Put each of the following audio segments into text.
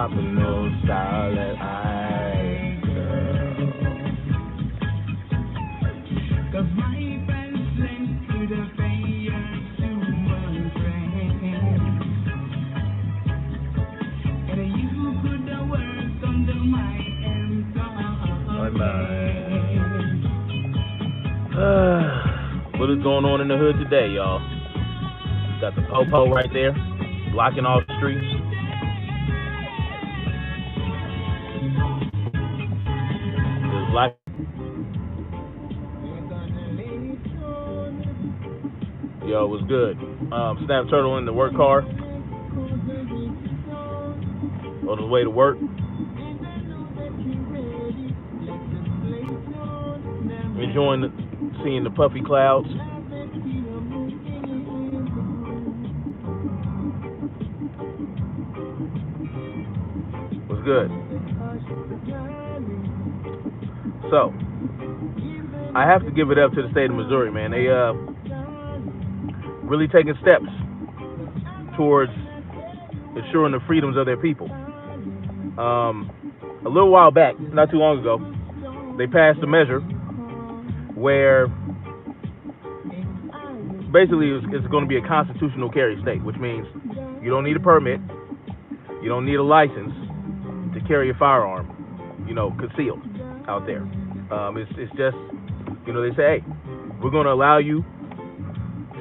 popping no style that I girl. Cause my friends sent to the fair to one friend. And you could work under my what is going on in the hood today, y'all? Got the po-po right there, blocking off the streets. Just black. Yo, what's good? Snap Turtle in the work car on his way to work. Enjoying seeing the puffy clouds. What's good? So, I have to give it up to the state of Missouri, man. They really taking steps towards ensuring the freedoms of their people. A little while back, not too long ago, they passed a measure where basically it's going to be a constitutional carry state, which means you don't need a permit, you don't need a license to carry a firearm, concealed out there. It's just, they say, hey, we're going to allow you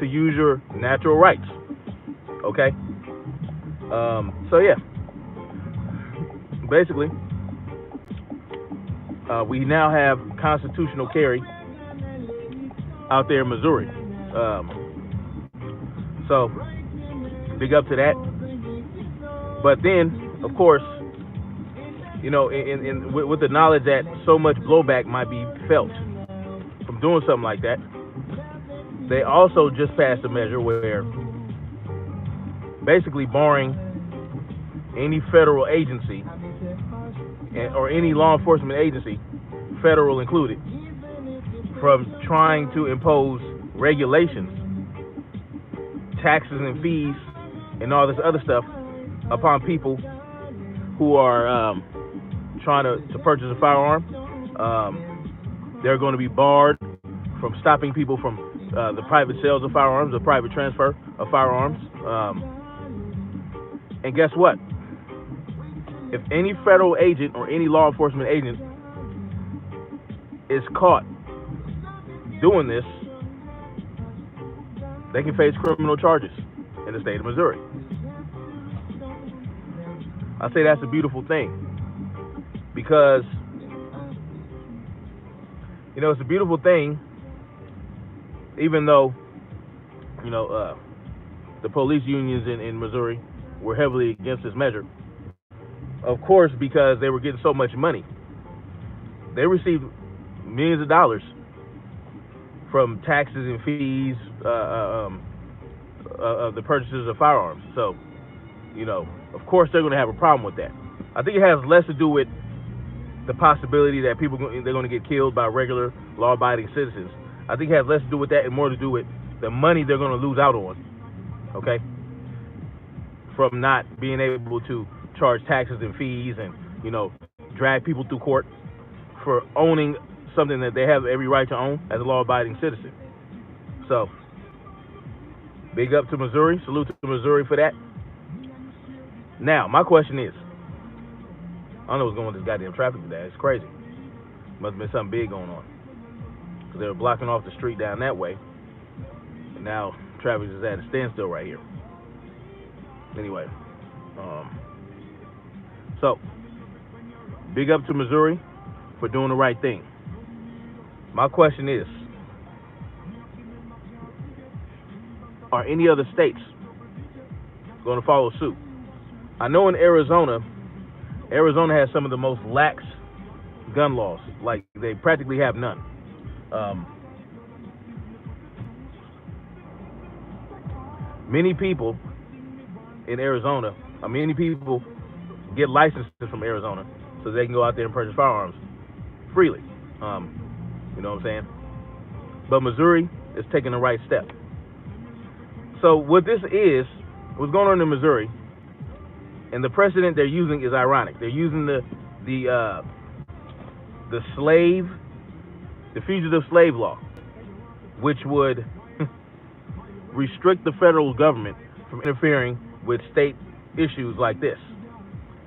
to use your natural rights, okay? So yeah, basically, we now have constitutional carry out there in Missouri. So big up to that. But then, of course, with the knowledge that so much blowback might be felt from doing something like that, they also just passed a measure where basically barring any federal agency or any law enforcement agency, federal included, from trying to impose regulations, taxes and fees, and all this other stuff upon people who are trying to purchase a firearm. They're going to be barred from stopping people from the private sales of firearms, the private transfer of firearms. And guess what? If any federal agent or any law enforcement agent is caught doing this, they can face criminal charges in the state of Missouri. I say that's a beautiful thing because, it's a beautiful thing, even though, the police unions in Missouri were heavily against this measure. Of course, because they were getting so much money. They received millions of dollars from taxes and fees of the purchases of firearms. So, of course they're going to have a problem with that. I think it has less to do with the possibility that they're going to get killed by regular law-abiding citizens. I think it has less to do with that and more to do with the money they're going to lose out on, okay, from not being able to charge taxes and fees and, drag people through court for owning something that they have every right to own as a law-abiding citizen. So, big up to Missouri. Salute to Missouri for that. Now, my question is, I don't know what's going on with this goddamn traffic today. It's crazy. Must have been something big going on. Because they were blocking off the street down that way. And now traffic is at a standstill right here. Anyway. So, big up to Missouri for doing the right thing. My question is, are any other states going to follow suit? I know in Arizona has some of the most lax gun laws. Like, they practically have none. Many people in Arizona, many people get licenses from Arizona so they can go out there and purchase firearms freely. You know what I'm saying? But Missouri is taking the right step. So what this is, what's going on in Missouri, And the precedent they're using is ironic. They're using the fugitive slave law, which would restrict the federal government from interfering with state issues like this.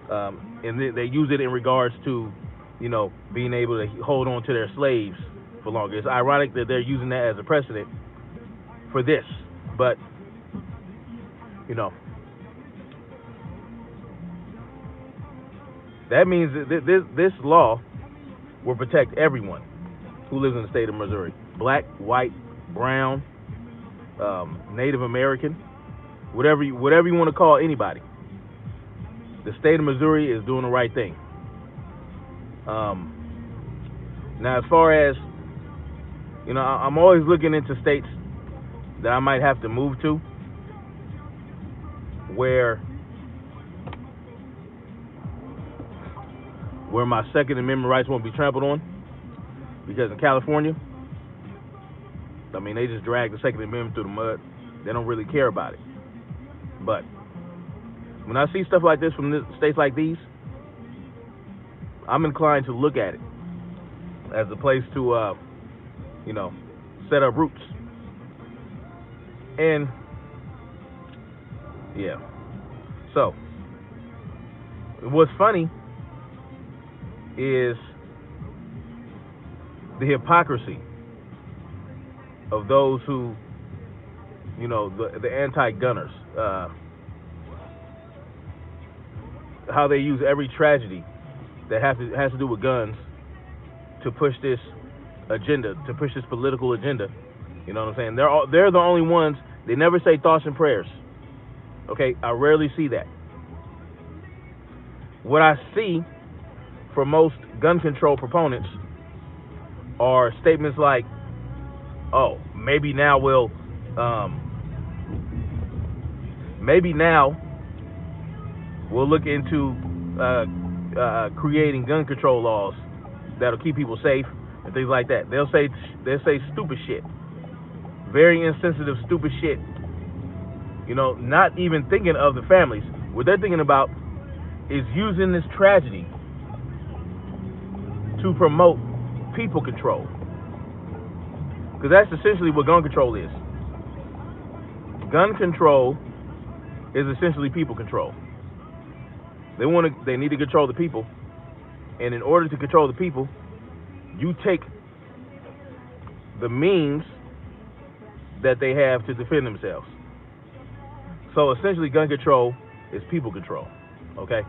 And they use it in regards to, being able to hold on to their slaves for longer. It's ironic that they're using that as a precedent for this, but that means that this law will protect everyone who lives in the state of Missouri: black, white, brown, Native American, whatever you want to call anybody. The state of Missouri is doing the right thing. Now, as far as I'm always looking into states that I might have to move to, where my Second Amendment rights won't be trampled on. Because in California, they just drag the Second Amendment through the mud. They don't really care about it. But when I see stuff like this from states like these, I'm inclined to look at it as a place to, set up roots. And, yeah. So, what's funny is the hypocrisy of those who, the anti-gunners, how they use every tragedy that has to do with guns to push this agenda, to push this political agenda. You know what I'm saying? They're the only ones. They never say thoughts and prayers. Okay, I rarely see that. What I see for most gun control proponents are statements like, "Oh, maybe now we'll look into creating gun control laws that'll keep people safe," and things like that. They'll say stupid shit, very insensitive, stupid shit. Not even thinking of the families. What they're thinking about is using this tragedy to promote people control, because that's essentially what gun control is. Gun control is essentially people control. They need to control the people, and in order to control the people, you take the means that they have to defend themselves. So essentially, gun control is people control. Okay.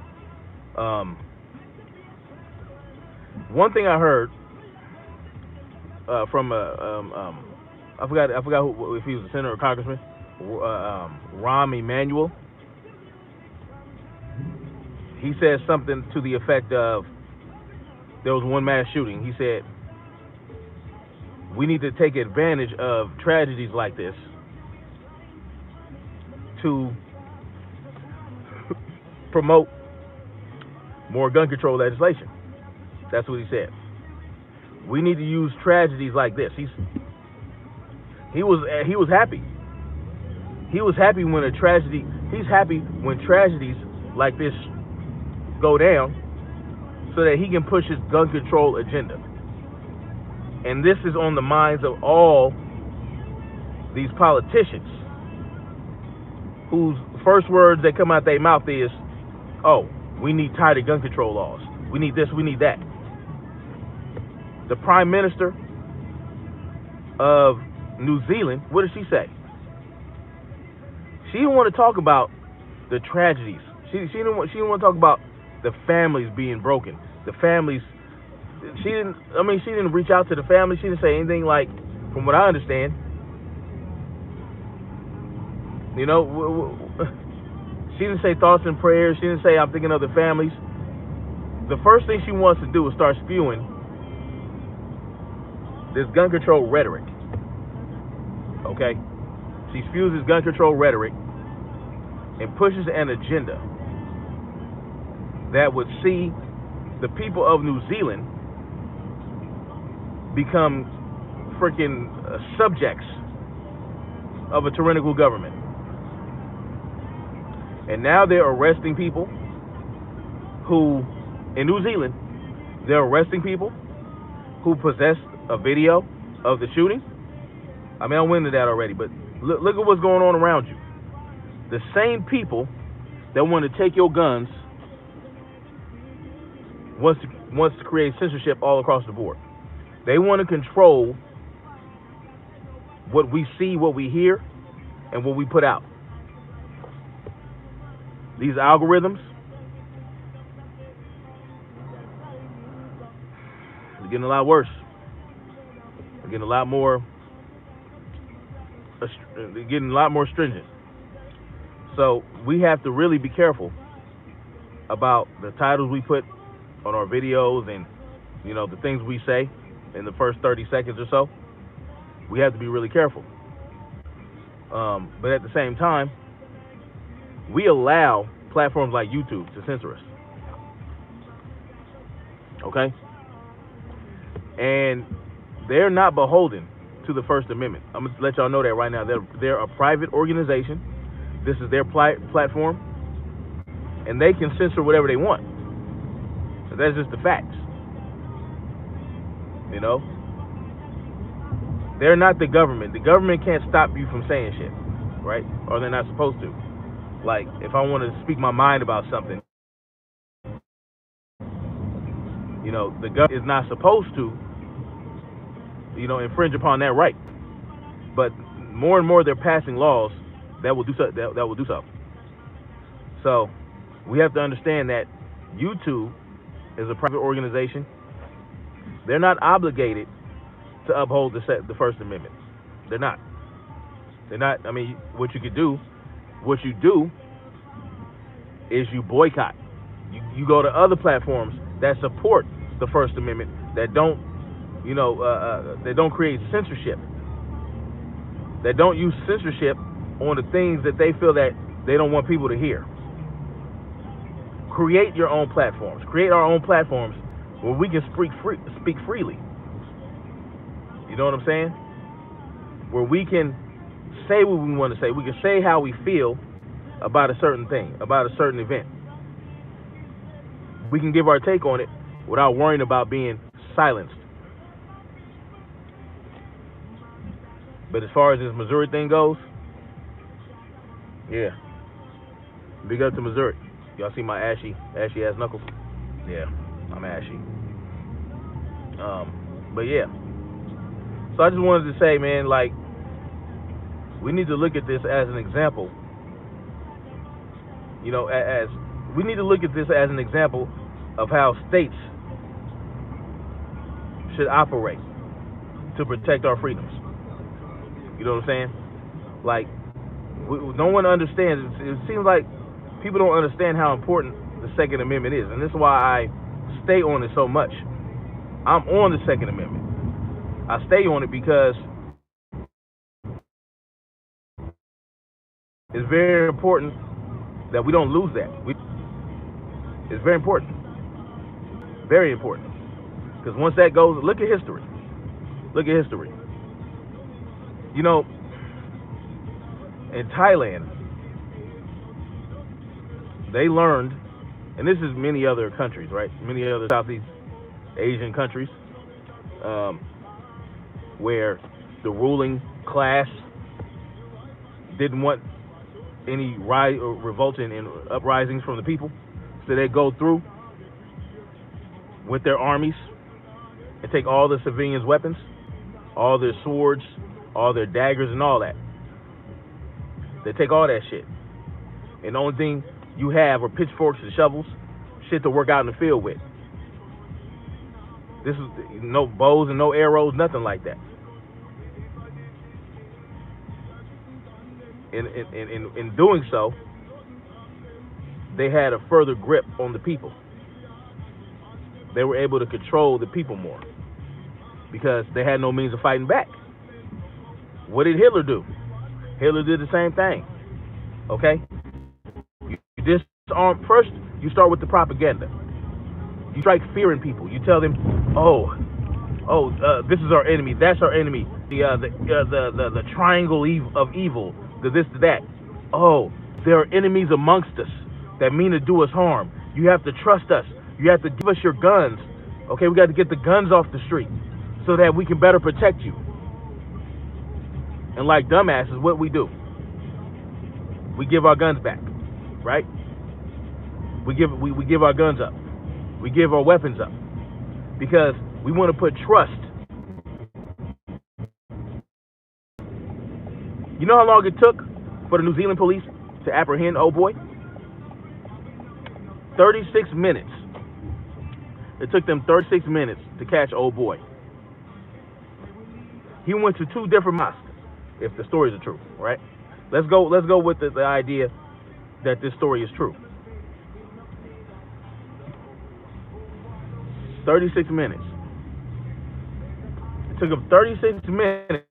One thing I heard from I forgot if he was a senator or congressman, Rahm Emanuel. He said something to the effect of, there was one mass shooting. He said, we need to take advantage of tragedies like this to promote more gun control legislation. That's what he said. We need to use tragedies like this. He was happy. He was happy when he's happy when tragedies like this go down, so that he can push his gun control agenda. And this is on the minds of all these politicians whose first words that come out their mouth is, "Oh, we need tighter gun control laws. We need this, we need that." The Prime Minister of New Zealand, what did she say? She didn't want to talk about the tragedies. She didn't want to talk about the families being broken. The families. She didn't reach out to the family. She didn't say anything like, from what I understand, she didn't say thoughts and prayers. She didn't say, I'm thinking of the families. The first thing she wants to do is start spewing this gun control rhetoric. Okay? She spews this gun control rhetoric and pushes an agenda that would see the people of New Zealand become freaking subjects of a tyrannical government. And now they're arresting people. who, in New Zealand, they're arresting people who possess a video of the shooting. I mean, I went into that already, but look at what's going on around you. The same people that want to take your guns wants to create censorship all across the board. They want to control what we see, what we hear, and what we put out. These algorithms are getting a lot worse. They're getting a lot more. They're getting a lot more stringent. So we have to really be careful about the titles we put on our videos and, you know, the things we say in the first 30 seconds or so. We have to be really careful. But at the same time, we allow platforms like YouTube to censor us. Okay? And they're not beholden to the First Amendment. I'm going to let y'all know that right now. They're a private organization. This is their platform. And they can censor whatever they want. So that's just the facts. You know? They're not the government. The government can't stop you from saying shit, right? Or they're not supposed to. Like, if I want to speak my mind about something, you know, the government is not supposed to, you know, infringe upon that right. But more and more they're passing laws that will do so. That will do so. So we have to understand that YouTube is a private organization. They're not obligated to uphold the First Amendment. They're not. They're not. I mean, what you do is you boycott. You go to other platforms that support the First Amendment, that don't, you know, that don't create censorship, that don't use censorship on the things that they feel that they don't want people to hear. Create your own platforms. Create our own platforms where we can speak freely. You know what I'm saying? Where we can say what we want to say. We can say how we feel about a certain thing, about a certain event. We can give our take on it without worrying about being silenced. But as far as this Missouri thing goes, yeah. Big up to Missouri. Y'all see my ashy ass knuckles? Yeah, I'm ashy. But yeah. So I just wanted to say, man, like, we need to look at this as an example. You know, as we need to look at this as an example of how states should operate to protect our freedoms. You know what I'm saying? Like, no one understands. It seems like people don't understand how important the Second Amendment is, and this is why I stay on it so much. I'm on the Second Amendment. I stay on it because it's very important that we don't lose that. It's very important. Very important. Because once that goes, look at history. Look at history. You know, in Thailand, they learned, and this is many other countries, right? Many other Southeast Asian countries, where the ruling class didn't want any revolt and uprisings from the people. So they go through with their armies and take all the civilians' weapons, all their swords, all their daggers and all that. They take all that shit. And the only thing you have are pitchforks and shovels, shit to work out in the field with. This is no bows and no arrows, nothing like that. In doing so, they had a further grip on the people. They were able to control the people more because they had no means of fighting back. What did Hitler do? Hitler did the same thing. Okay? You disarm first. You start with the propaganda. You strike fear in people. You tell them, this is our enemy. That's our enemy. The triangle of evil. The this, the that. Oh, there are enemies amongst us that mean to do us harm. You have to trust us. You have to give us your guns. Okay, we got to get the guns off the street so that we can better protect you. And like dumbasses, what we do? We give our guns back, right? We give our guns up. We give our weapons up because we want to put trust. You know how long it took for the New Zealand police to apprehend old boy? 36 minutes. It took them 36 minutes to catch old boy. He went to 2 different mosques, if the stories are true, right? Let's go with the idea that this story is true. 36 minutes. It took him 36 minutes.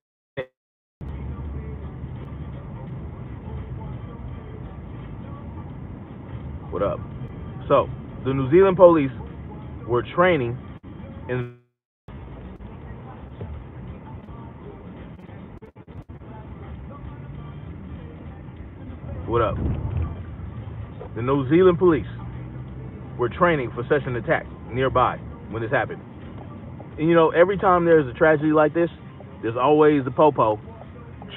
What up? So, the New Zealand police were training in what up? The New Zealand police were training for such an attack nearby when this happened. And you know, every time there's a tragedy like this, there's always the popo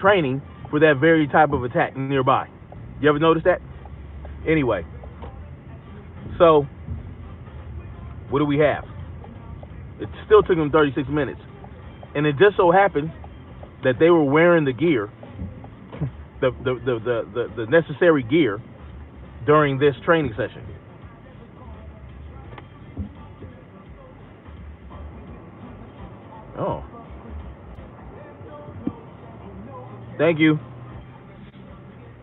training for that very type of attack nearby. You ever notice that? Anyway, so what do we have? It still took them 36 minutes. And it just so happened that they were wearing the gear, the necessary gear during this training session. Oh. Thank you.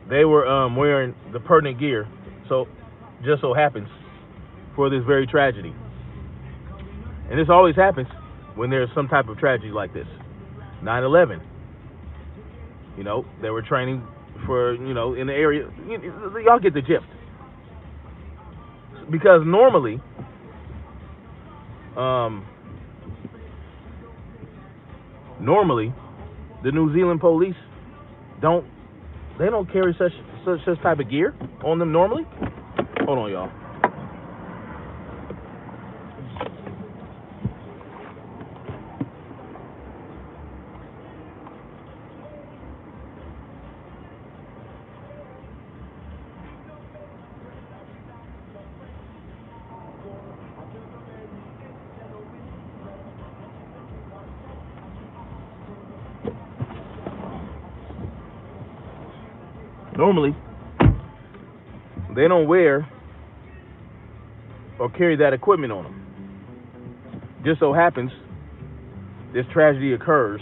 They were wearing the pertinent gear, so just so happens for this very tragedy. And this always happens when there's some type of tragedy like this. 9/11. You know, they were training for, you know, in the area. Y'all get the gist. Because normally, the New Zealand police don't carry such type of gear on them normally. Hold on, y'all. Normally, they don't wear or carry that equipment on them. Just so happens this tragedy occurs,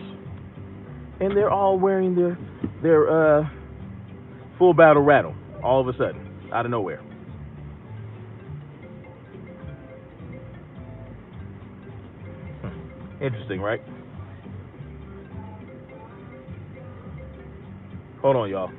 and they're all wearing their full battle rattle all of a sudden, out of nowhere. Interesting, right? Hold on, y'all.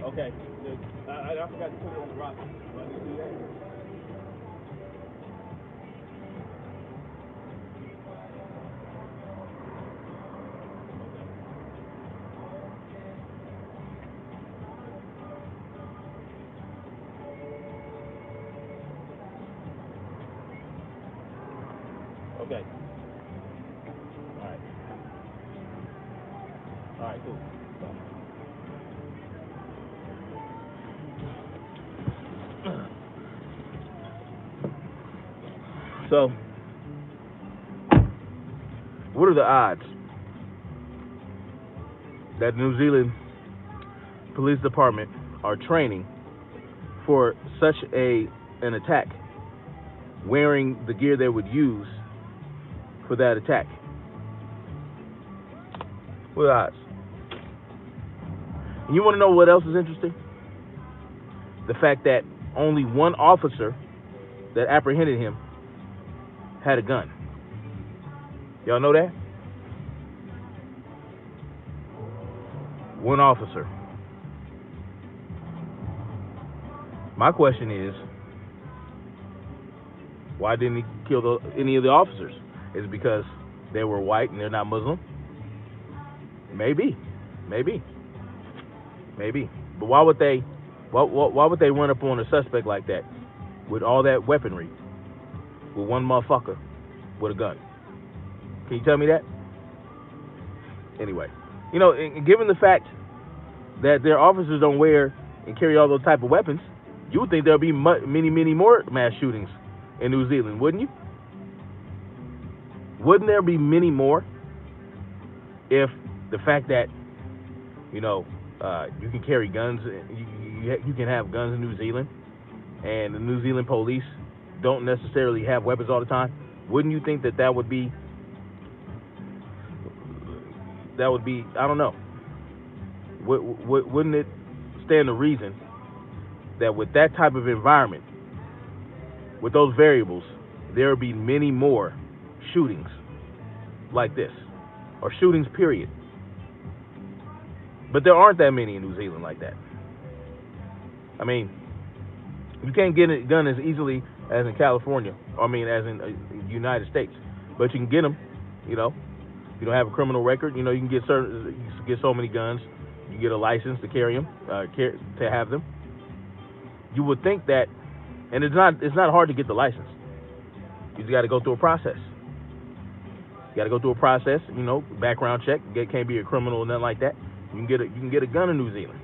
Okay, I forgot to put it on the roster. Let me do that. Okay. All right. All right, cool. So, what are the odds that the New Zealand Police Department are training for such an attack, wearing the gear they would use for that attack? What are the odds? And you want to know what else is interesting? The fact that only one officer that apprehended him had a gun. Y'all know that? One officer. My question is, why didn't he kill any of the officers? Is it because they were white and they're not Muslim? Maybe. But why would they run up on a suspect like that with all that weaponry, with one motherfucker with a gun? Can you tell me that? Anyway, you know, given the fact that their officers don't wear and carry all those type of weapons, you would think there'll be many more mass shootings in New Zealand, wouldn't you? Wouldn't there be many more if the fact that, you know, you can carry guns, you can have guns in New Zealand, and the New Zealand police don't necessarily have weapons all the time? Wouldn't you think that would be, I don't know, wouldn't it stand to reason that with that type of environment, with those variables, there would be many more shootings like this, or shootings period? But there aren't that many in New Zealand like that. I mean, you can't get a gun as easily as in California, as in the United States, but you can get them. You know, if you don't have a criminal record, you know, you can get so many guns. You get a license to carry them, to have them. You would think that, and it's not hard to get the license. You just got to go through a process. You got to go through a process, you know, background check. Can't be a criminal or nothing like that. You can get a gun in New Zealand.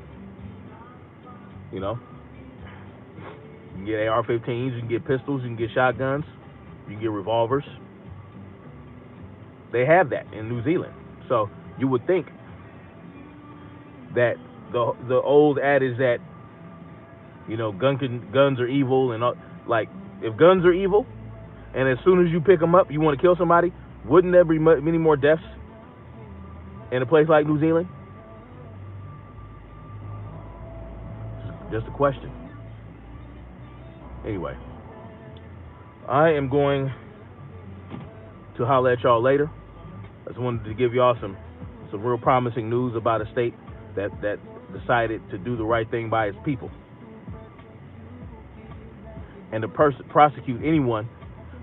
You know, you can get AR-15s, you can get pistols, you can get shotguns, you can get revolvers. They have that in New Zealand. So you would think that the old adage that, you know, guns are evil, and like, if guns are evil, and as soon as you pick them up, you want to kill somebody, wouldn't there be many more deaths in a place like New Zealand? Just a question. Anyway, I am going to holler at y'all later. I just wanted to give y'all some real promising news about a state that decided to do the right thing by its people, and to prosecute anyone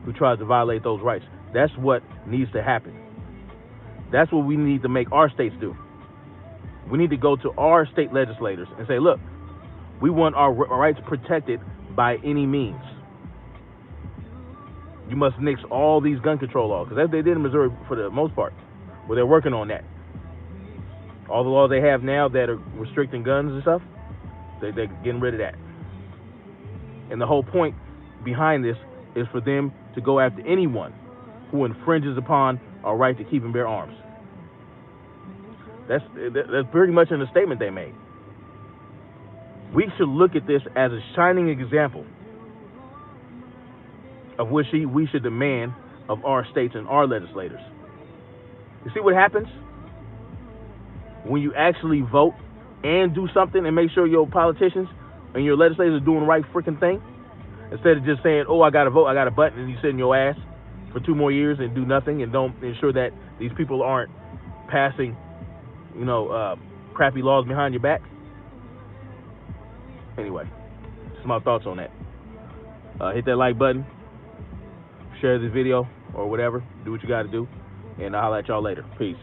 who tries to violate those rights. That's what needs to happen. That's what we need to make our states do. We need to go to our state legislators and say, look, we want our rights protected by any means. You must nix all these gun control laws, because they did in Missouri for the most part, where they're working on that. All the laws they have now that are restricting guns and stuff, they're getting rid of that. And the whole point behind this is for them to go after anyone who infringes upon our right to keep and bear arms. That's pretty much in the statement they made. We should look at this as a shining example of what we should demand of our states and our legislators. You see what happens when you actually vote and do something and make sure your politicians and your legislators are doing the right freaking thing, instead of just saying, oh, I got to vote, I got a button, and you sit in your ass for 2 more years and do nothing and don't ensure that these people aren't passing, you know, crappy laws behind your back. Anyway, just my thoughts on that. Hit that like button, share this video or whatever, do what you got to do, and I'll holler at y'all later. Peace.